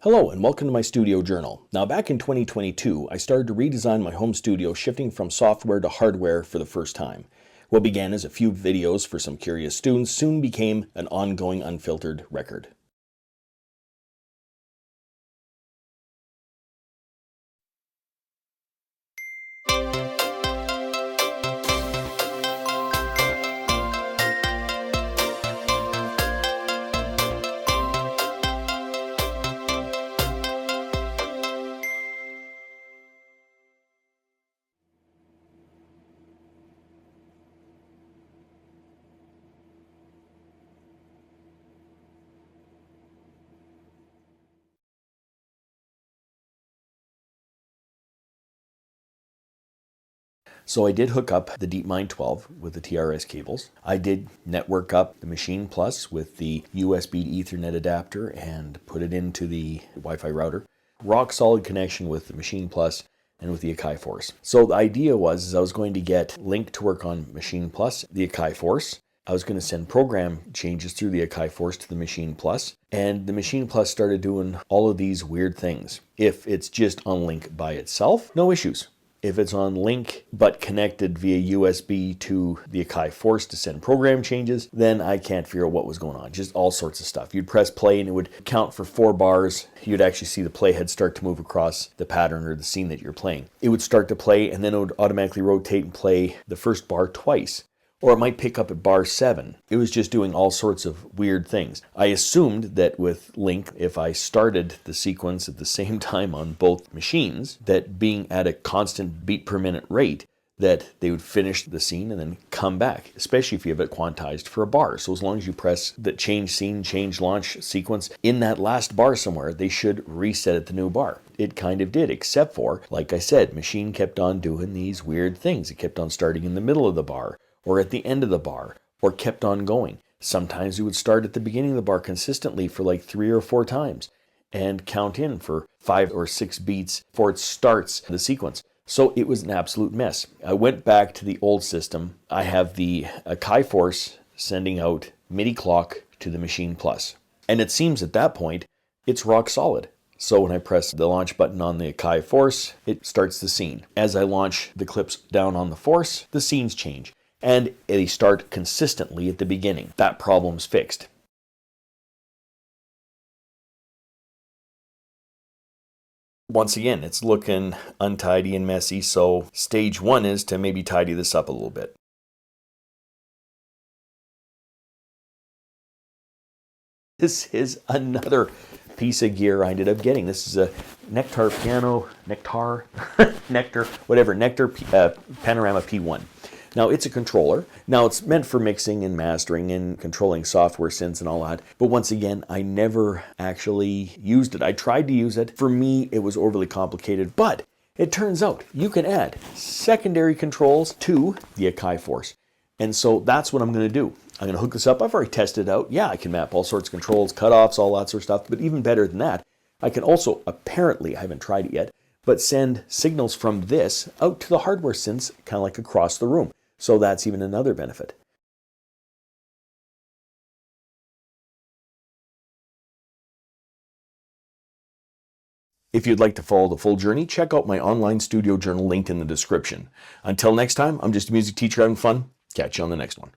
Hello and welcome to my studio journal. Now back in 2022, I started to redesign my home studio, shifting from software to hardware for the first time. What began as a few videos for some curious students soon became an ongoing unfiltered record. So I did hook up the DeepMind 12 with the TRS cables. I did network up the Machine Plus with the USB to Ethernet adapter and put it into the Wi-Fi router. Rock solid connection with the Machine Plus and with the Akai Force. So the idea was I was going to get Link to work on Machine Plus, the Akai Force. I was going to send program changes through the Akai Force to the Machine Plus, and the Machine Plus started doing all of these weird things. If it's just on Link by itself, no issues. If it's on Link but connected via USB to the Akai Force to send program changes, then I can't figure out what was going on. Just all sorts of stuff. You'd press play and it would count for 4 bars. You'd actually see the playhead start to move across the pattern or the scene that you're playing. It would start to play and then it would automatically rotate and play the first bar twice. Or it might pick up at bar 7. It was just doing all sorts of weird things. I assumed that with Link, if I started the sequence at the same time on both machines, that being at a constant beat per minute rate, that they would finish the scene and then come back, especially if you have it quantized for a bar. So as long as you press the change scene, change launch sequence in that last bar somewhere, they should reset at the new bar. It kind of did, except for, like I said, machine kept on doing these weird things. It kept on starting in the middle of the bar, or at the end of the bar, or kept on going. Sometimes it would start at the beginning of the bar consistently for like 3 or 4 times and count in for 5 or 6 beats before it starts the sequence. So it was an absolute mess. I went back to the old system. I have the Akai Force sending out MIDI clock to the Machine Plus. And it seems at that point, it's rock solid. So when I press the launch button on the Akai Force, it starts the scene. As I launch the clips down on the Force, the scenes change. And they start consistently at the beginning. That problem's fixed. Once again, it's looking untidy and messy, so stage 1 is to maybe tidy this up a little bit. This is another piece of gear I ended up getting. This is a Nectar Panorama P1. Now, it's a controller. Now, it's meant for mixing and mastering and controlling software synths and all that. But once again, I never actually used it. I tried to use it. For me, it was overly complicated. But it turns out you can add secondary controls to the Akai Force. And so that's what I'm going to do. I'm going to hook this up. I've already tested it out. Yeah, I can map all sorts of controls, cutoffs, all that sort of stuff. But even better than that, I can also, apparently, I haven't tried it yet, but send signals from this out to the hardware synths, kind of like across the room. So that's even another benefit. If you'd like to follow the full journey, check out my online studio journal linked in the description. Until next time, I'm just a music teacher having fun. Catch you on the next one.